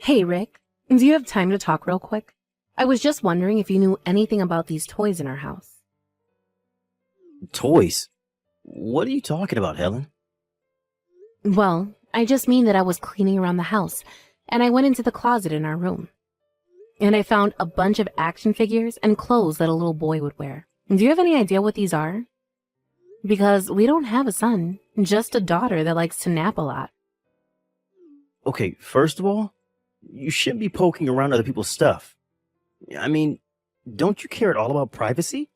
Hey, Rick, do you have time to talk real quick? I was just wondering if you knew anything about these toys in our house. Toys? What are you talking about, Helen? Well, I just mean that I was cleaning around the house, and I went into the closet in our room. And I found a bunch of action figures and clothes that a little boy would wear. Do you have any idea what these are? Because we don't have a son, just a daughter that likes to nap a lot. Okay, first of all, you shouldn't be poking around other people's stuff. I mean, don't you care at all about privacy?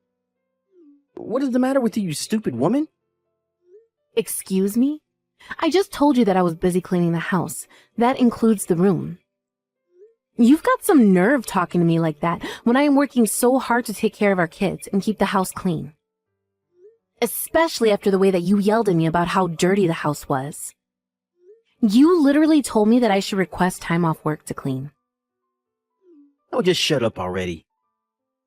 What is the matter with you, you stupid woman? Excuse me? I just told you that I was busy cleaning the house. That includes the room. You've got some nerve talking to me like that when I am working so hard to take care of our kids and keep the house clean. Especially after the way that you yelled at me about how dirty the house was. You literally told me that I should request time off work to clean. Oh, just shut up already.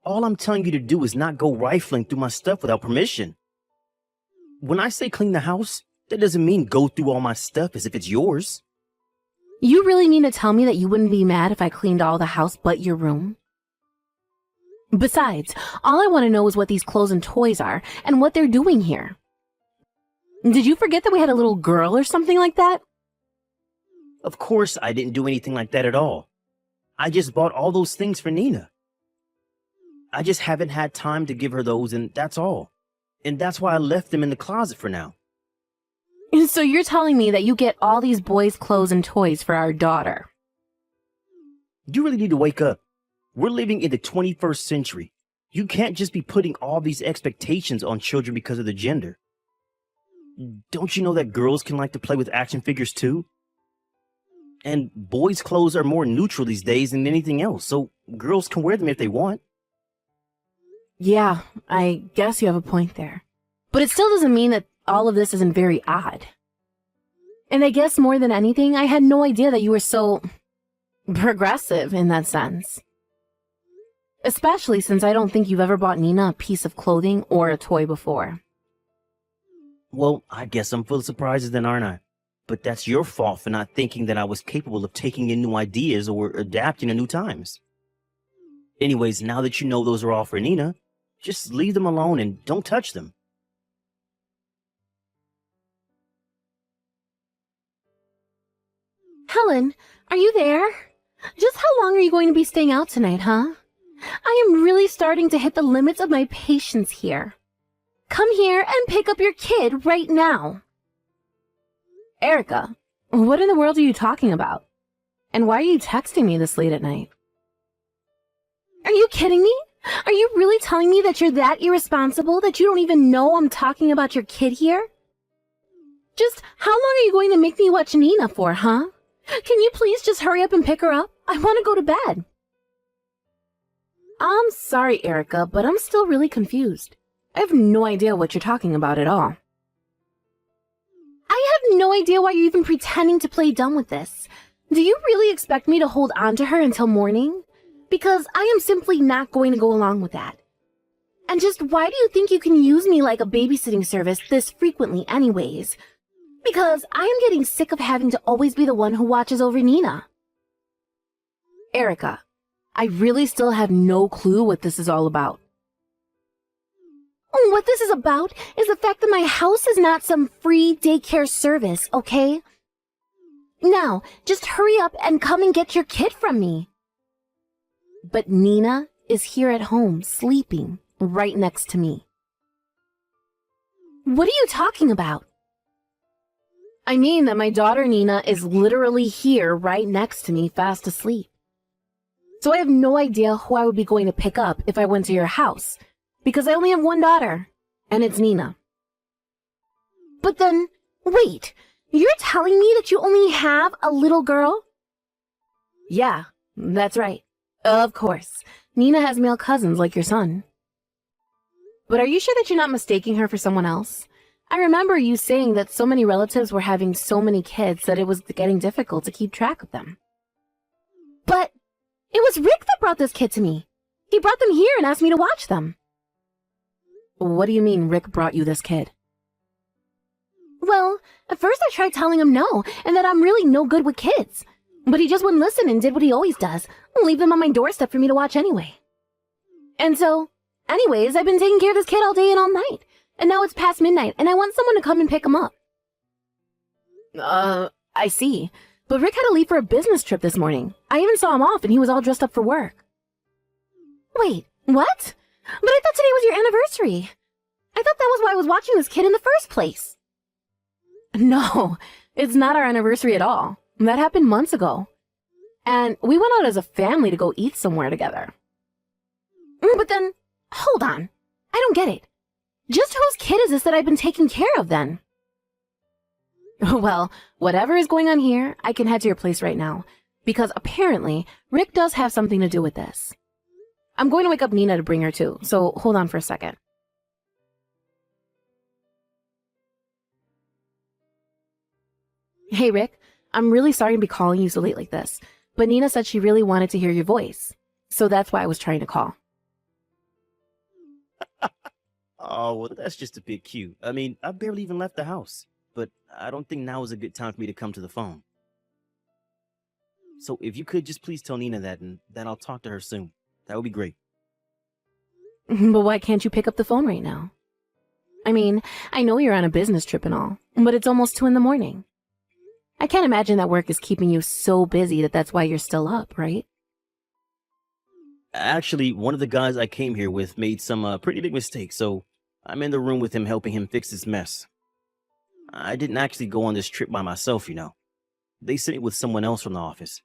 All I'm telling you to do is not go rifling through my stuff without permission. When I say clean the house, that doesn't mean go through all my stuff as if it's yours. You really mean to tell me that you wouldn't be mad if I cleaned all the house but your room? Besides, all I want to know is what these clothes and toys are and what they're doing here. Did you forget that we had a little girl or something like that? Of course I didn't do anything like that at all. I just bought all those things for Nina. I just haven't had time to give her those, and that's all. And that's why I left them in the closet for now. So you're telling me that you get all these boys' clothes and toys for our daughter? You really need to wake up. We're living in the 21st century. You can't just be putting all these expectations on children because of the gender. Don't you know that girls can like to play with action figures too? And boys' clothes are more neutral these days than anything else, so girls can wear them if they want. Yeah, I guess you have a point there. But it still doesn't mean that all of this isn't very odd. And I guess more than anything, I had no idea that you were so progressive in that sense. Especially since I don't think you've ever bought Nina a piece of clothing or a toy before. Well, I guess I'm full of surprises then, aren't I? But that's your fault for not thinking that I was capable of taking in new ideas or adapting to new times. Anyways, now that you know those are all for Nina, just leave them alone and don't touch them. Helen, are you there? Just how long are you going to be staying out tonight, huh? I am really starting to hit the limits of my patience here. Come here and pick up your kid right now. Erica, what in the world are you talking about? And why are you texting me this late at night? Are you kidding me? Are you really telling me that you're that irresponsible that you don't even know I'm talking about your kid here? Just how long are you going to make me watch Nina for, huh? Can you please just hurry up and pick her up? I want to go to bed. I'm sorry, Erica, but I'm still really confused. I have no idea what you're talking about at all. I have no idea why you're even pretending to play dumb with this. Do you really expect me to hold on to her until morning? Because I am simply not going to go along with that. And just why do you think you can use me like a babysitting service this frequently anyways? Because I am getting sick of having to always be the one who watches over Nina. Erica, I really still have no clue what this is all about. What this is about is the fact that my house is not some free daycare service, okay? Now, just hurry up and come and get your kid from me. But Nina is here at home, sleeping, right next to me. What are you talking about? I mean that my daughter Nina is literally here right next to me, fast asleep. So I have no idea who I would be going to pick up if I went to your house, because I only have one daughter, and it's Nina. But then, wait, you're telling me that you only have a little girl? Yeah, that's right. Of course, Nina has male cousins like your son. But are you sure that you're not mistaking her for someone else? I remember you saying that so many relatives were having so many kids that it was getting difficult to keep track of them. But it was Rick that brought this kid to me. He brought them here and asked me to watch them. What do you mean Rick brought you this kid? Well, at first I tried telling him no, and that I'm really no good with kids. But he just wouldn't listen and did what he always does, leave them on my doorstep for me to watch anyway. And so, anyways, I've been taking care of this kid all day and all night. And now it's past midnight, and I want someone to come and pick him up. I see. But Rick had to leave for a business trip this morning. I even saw him off, and he was all dressed up for work. Wait, what? But I thought today was your anniversary. I thought that was why I was watching this kid in the first place. No, it's not our anniversary at all. That happened months ago. And we went out as a family to go eat somewhere together. But then, hold on. I don't get it. Just whose kid is this that I've been taking care of then? Well, whatever is going on here, I can head to your place right now. Because apparently, Rick does have something to do with this. I'm going to wake up Nina to bring her too, so hold on for a second. Hey, Rick. I'm really sorry to be calling you so late like this, but Nina said she really wanted to hear your voice. So that's why I was trying to call. Oh, well, that's just a bit cute. I mean, I barely even left the house, but I don't think now is a good time for me to come to the phone. So if you could just please tell Nina that, and that I'll talk to her soon. That would be great. But why can't you pick up the phone right now? I mean, I know you're on a business trip and all, but it's almost 2 a.m. I can't imagine that work is keeping you so busy that's why you're still up, right? Actually, one of the guys I came here with made some pretty big mistakes, so I'm in the room with him helping him fix his mess. I didn't actually go on this trip by myself, you know. They sent me with someone else from the office.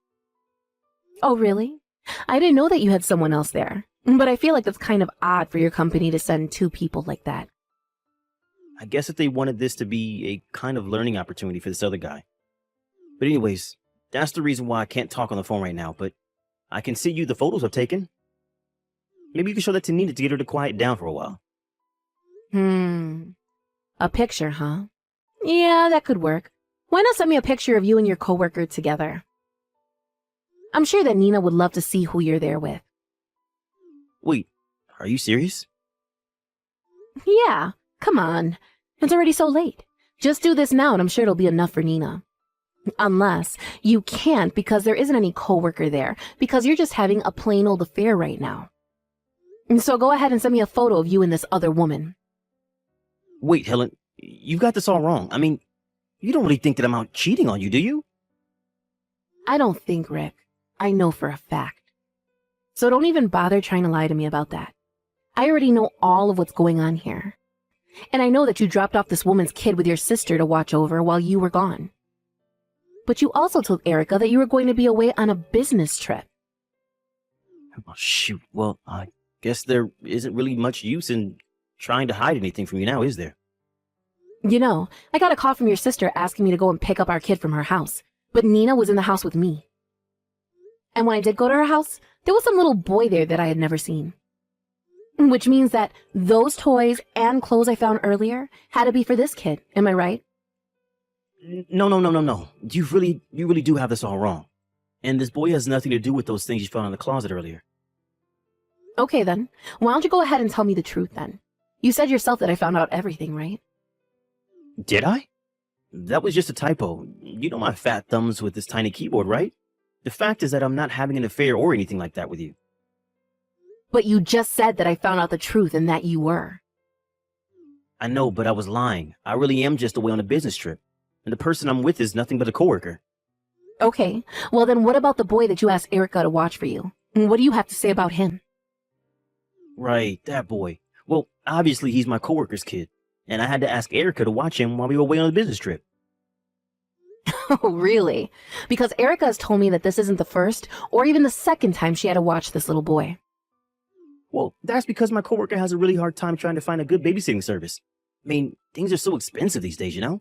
Oh, really? I didn't know that you had someone else there, but I feel like that's kind of odd for your company to send 2 people like that. I guess that they wanted this to be a kind of learning opportunity for this other guy. But anyways, that's the reason why I can't talk on the phone right now, but I can send you the photos I've taken. Maybe you can show that to Nina to get her to quiet down for a while. A picture, huh? Yeah, that could work. Why not send me a picture of you and your coworker together? I'm sure that Nina would love to see who you're there with. Wait, are you serious? Yeah, come on. It's already so late. Just do this now and I'm sure it'll be enough for Nina. Unless you can't because there isn't any coworker there, because you're just having a plain old affair right now. So go ahead and send me a photo of you and this other woman. Wait, Helen, you got this all wrong. I mean, you don't really think that I'm out cheating on you, do you? I don't think, Rick. I know for a fact. So don't even bother trying to lie to me about that. I already know all of what's going on here. And I know that you dropped off this woman's kid with your sister to watch over while you were gone. But you also told Erica that you were going to be away on a business trip. Oh, shoot. Well, I guess there isn't really much use in trying to hide anything from you now, is there? You know, I got a call from your sister asking me to go and pick up our kid from her house, but Nina was in the house with me. And when I did go to her house, there was some little boy there that I had never seen. Which means that those toys and clothes I found earlier had to be for this kid, am I right? No. You really do have this all wrong. And this boy has nothing to do with those things you found in the closet earlier. Okay then, why don't you go ahead and tell me the truth then? You said yourself that I found out everything, right? Did I? That was just a typo. You know my fat thumbs with this tiny keyboard, right? The fact is that I'm not having an affair or anything like that with you. But you just said that I found out the truth and that you were. I know, but I was lying. I really am just away on a business trip. And the person I'm with is nothing but a coworker. Okay, well then what about the boy that you asked Erica to watch for you? What do you have to say about him? Right, that boy. Well, obviously he's my coworker's kid. And I had to ask Erica to watch him while we were away on a business trip. Oh, really? Because Erica has told me that this isn't the first or even the second time she had to watch this little boy. Well, that's because my coworker has a really hard time trying to find a good babysitting service. I mean, things are so expensive these days, you know?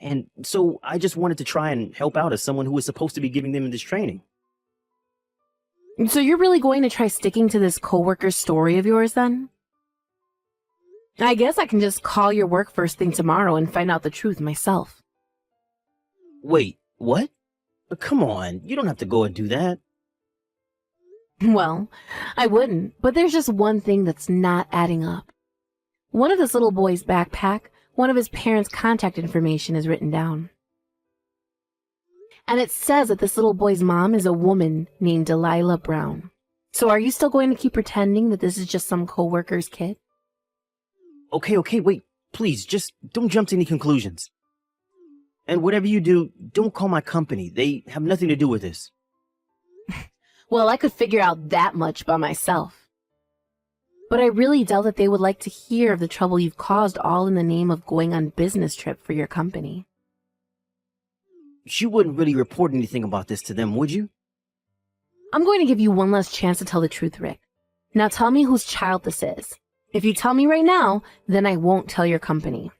And so I just wanted to try and help out as someone who was supposed to be giving them this training. So you're really going to try sticking to this coworker story of yours then? I guess I can just call your work first thing tomorrow and find out the truth myself. Wait, what? Come on, you don't have to go and do that. Well, I wouldn't, but there's just one thing that's not adding up. One of this little boy's backpack, one of his parents' contact information is written down. And it says that this little boy's mom is a woman named Delilah Brown. So are you still going to keep pretending that this is just some coworker's kid? Okay, wait. Please, just don't jump to any conclusions. And whatever you do, don't call my company. They have nothing to do with this. Well, I could figure out that much by myself. But I really doubt that they would like to hear of the trouble you've caused all in the name of going on business trip for your company. You wouldn't really report anything about this to them, would you? I'm going to give you one last chance to tell the truth, Rick. Now tell me whose child this is. If you tell me right now, then I won't tell your company.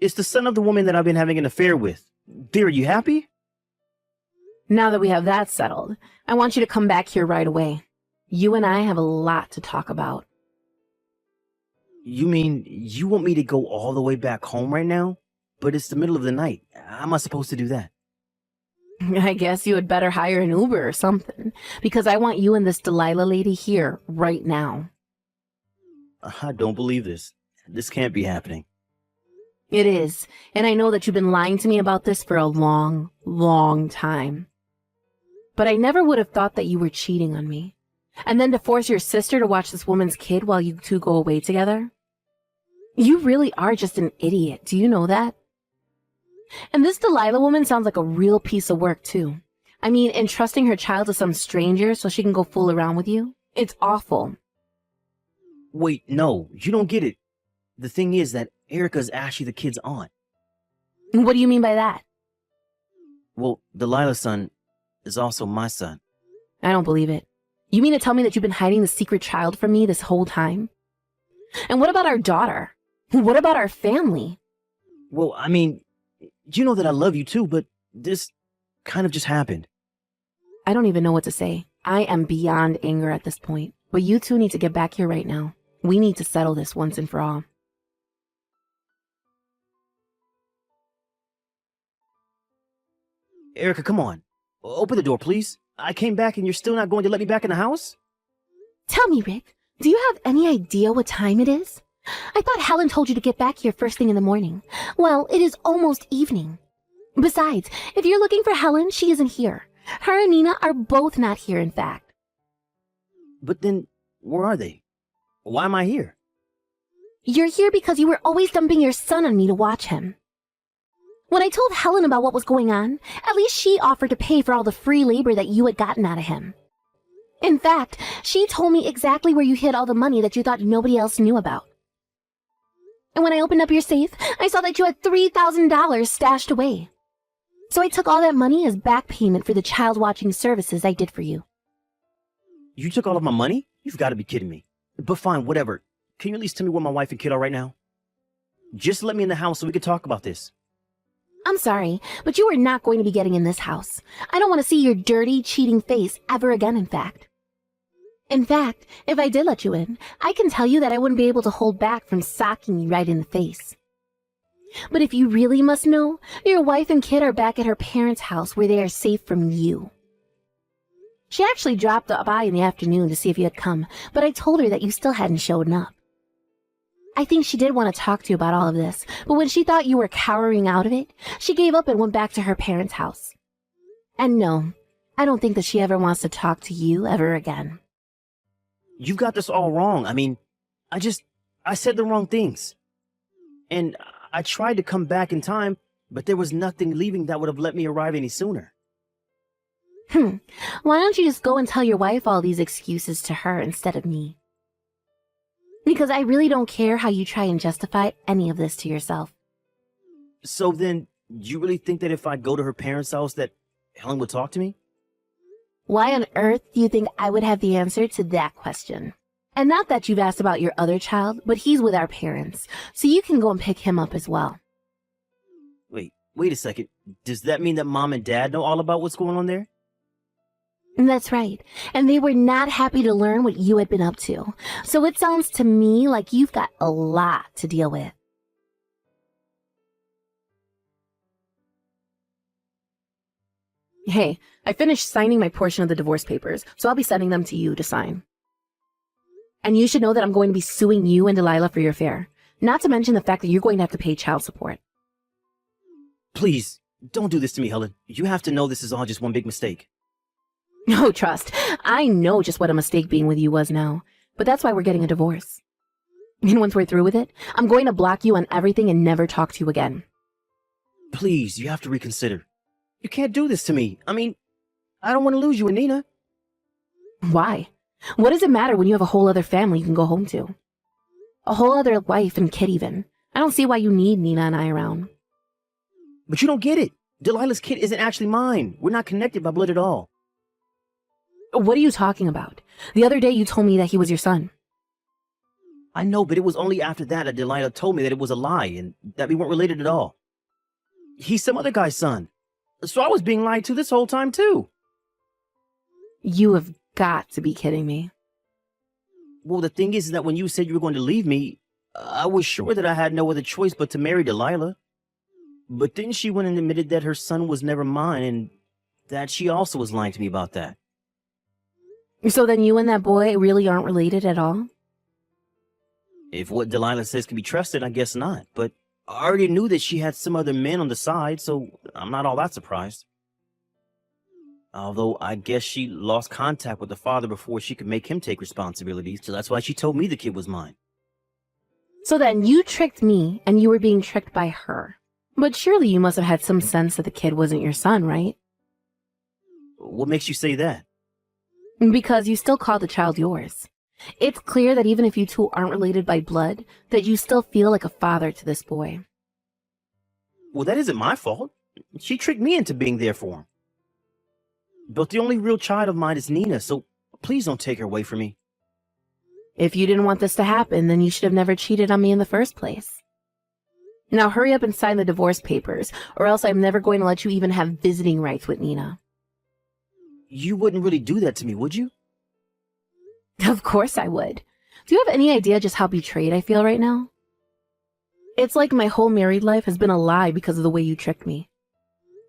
It's the son of the woman that I've been having an affair with. Dear, are you happy? Now that we have that settled, I want you to come back here right away. You and I have a lot to talk about. You mean you want me to go all the way back home right now? But it's the middle of the night. How am I supposed to do that? I guess you had better hire an Uber or something, because I want you and this Delilah lady here right now. I don't believe this. This can't be happening. It is, and I know that you've been lying to me about this for a long, long time. But I never would have thought that you were cheating on me. And then to force your sister to watch this woman's kid while you two go away together? You really are just an idiot, do you know that? And this Delilah woman sounds like a real piece of work, too. I mean, entrusting her child to some stranger so she can go fool around with you? It's awful. Wait, no, you don't get it. The thing is that Erica's actually the kid's aunt. What do you mean by that? Well, Delilah's son is also my son. I don't believe it. You mean to tell me that you've been hiding the secret child from me this whole time? And what about our daughter? What about our family? Well, I mean, you know that I love you too, but this kind of just happened. I don't even know what to say. I am beyond anger at this point. But you two need to get back here right now. We need to settle this once and for all. Erica, come on. Open the door, please. I came back and you're still not going to let me back in the house? Tell me, Rick, do you have any idea what time it is? I thought Helen told you to get back here first thing in the morning. Well, it is almost evening. Besides, if you're looking for Helen, she isn't here. Her and Nina are both not here, in fact. But then, where are they? Why am I here? You're here because you were always dumping your son on me to watch him. When I told Helen about what was going on, at least she offered to pay for all the free labor that you had gotten out of him. In fact, she told me exactly where you hid all the money that you thought nobody else knew about. And when I opened up your safe, I saw that you had $3,000 stashed away. So I took all that money as back payment for the child watching services I did for you. You took all of my money? You've got to be kidding me. But fine, whatever. Can you at least tell me where my wife and kid are right now? Just let me in the house so we can talk about this. I'm sorry, but you are not going to be getting in this house. I don't want to see your dirty, cheating face ever again, in fact. In fact, if I did let you in, I can tell you that I wouldn't be able to hold back from socking you right in the face. But if you really must know, your wife and kid are back at her parents' house where they are safe from you. She actually dropped by in the afternoon to see if you had come, but I told her that you still hadn't shown up. I think she did want to talk to you about all of this, but when she thought you were cowering out of it, she gave up and went back to her parents' house. And no, I don't think that she ever wants to talk to you ever again. You've got this all wrong. I mean, I said the wrong things. And I tried to come back in time, but there was nothing leaving that would have let me arrive any sooner. Why don't you just go and tell your wife all these excuses to her instead of me? Because I really don't care how you try and justify any of this to yourself. So then, you really think that if I go to her parents' house that Helen would talk to me? Why on earth do you think I would have the answer to that question? And not that you've asked about your other child, but he's with our parents, so you can go and pick him up as well. Wait a second. Does that mean that Mom and Dad know all about what's going on there? That's right, and they were not happy to learn what you had been up to, so it sounds to me like you've got a lot to deal with. Hey, I finished signing my portion of the divorce papers, so I'll be sending them to you to sign. And you should know that I'm going to be suing you and Delilah for your affair, not to mention the fact that you're going to have to pay child support. Please, Don't do this to me, Helen. You have to know this is all just one big mistake. No, trust. I know just what a mistake being with you was now, but that's why we're getting a divorce. And once we're through with it, I'm going to block you on everything and never talk to you again. Please, you have to reconsider. You can't do this to me. I mean, I don't want to lose you and Nina. Why? What does it matter when you have a whole other family you can go home to? A whole other wife and kid even. I don't see why you need Nina and I around. But you don't get it. Delilah's kid isn't actually mine. We're not connected by blood at all. What are you talking about? The other day you told me that he was your son. I know, but it was only after that Delilah told me that it was a lie and that we weren't related at all. He's some other guy's son. So I was being lied to this whole time, too. You have got to be kidding me. Well, the thing is that when you said you were going to leave me, I was sure that I had no other choice but to marry Delilah. But then she went and admitted that her son was never mine and that she also was lying to me about that. So then you and that boy really aren't related at all? If what Delilah says can be trusted, I guess not. But I already knew that she had some other men on the side, so I'm not all that surprised. Although I guess she lost contact with the father before she could make him take responsibility, so that's why she told me the kid was mine. So then you tricked me and you were being tricked by her. But surely you must have had some sense that the kid wasn't your son, right? What makes you say that? Because you still call the child yours. It's clear that even if you two aren't related by blood, that you still feel like a father to this boy. Well, that isn't my fault. She tricked me into being there for him. But the only real child of mine is Nina, so please don't take her away from me. If you didn't want this to happen, then you should have never cheated on me in the first place. Now hurry up and sign the divorce papers, or else I'm never going to let you even have visiting rights with Nina. You wouldn't really do that to me, would you? Of course I would. Do you have any idea just how betrayed I feel right now? It's like my whole married life has been a lie because of the way you tricked me.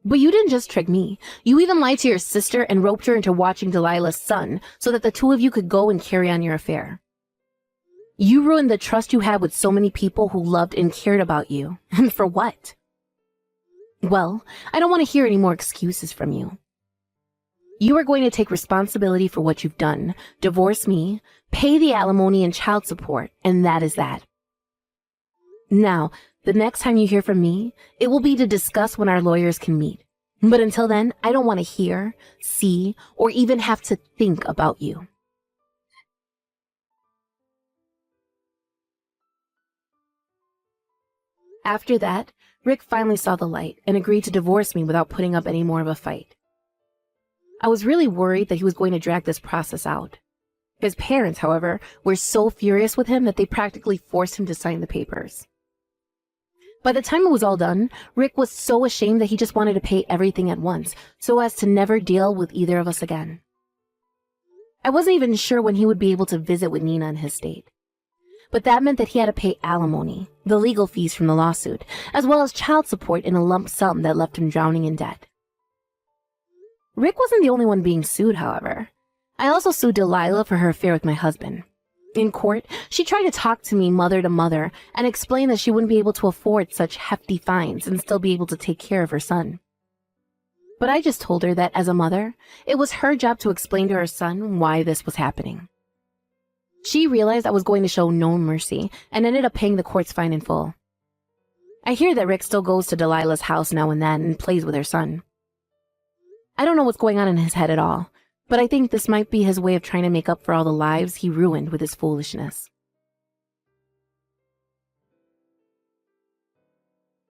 But you didn't just trick me. You even lied to your sister and roped her into watching Delilah's son so that the two of you could go and carry on your affair. You ruined the trust you had with so many people who loved and cared about you. And for what? Well, I don't want to hear any more excuses from you. You are going to take responsibility for what you've done, divorce me, pay the alimony and child support, and that is that. Now, the next time you hear from me, it will be to discuss when our lawyers can meet. But until then, I don't want to hear, see, or even have to think about you. After that, Rick finally saw the light and agreed to divorce me without putting up any more of a fight. I was really worried that he was going to drag this process out. His parents, however, were so furious with him that they practically forced him to sign the papers. By the time it was all done, Rick was so ashamed that he just wanted to pay everything at once, so as to never deal with either of us again. I wasn't even sure when he would be able to visit with Nina in his state. But that meant that he had to pay alimony, the legal fees from the lawsuit, as well as child support in a lump sum that left him drowning in debt. Rick wasn't the only one being sued, however. I also sued Delilah for her affair with my husband. In court, she tried to talk to me mother to mother and explain that she wouldn't be able to afford such hefty fines and still be able to take care of her son. But I just told her that as a mother, it was her job to explain to her son why this was happening. She realized I was going to show no mercy and ended up paying the court's fine in full. I hear that Rick still goes to Delilah's house now and then and plays with her son. I don't know what's going on in his head at all, but I think this might be his way of trying to make up for all the lives he ruined with his foolishness.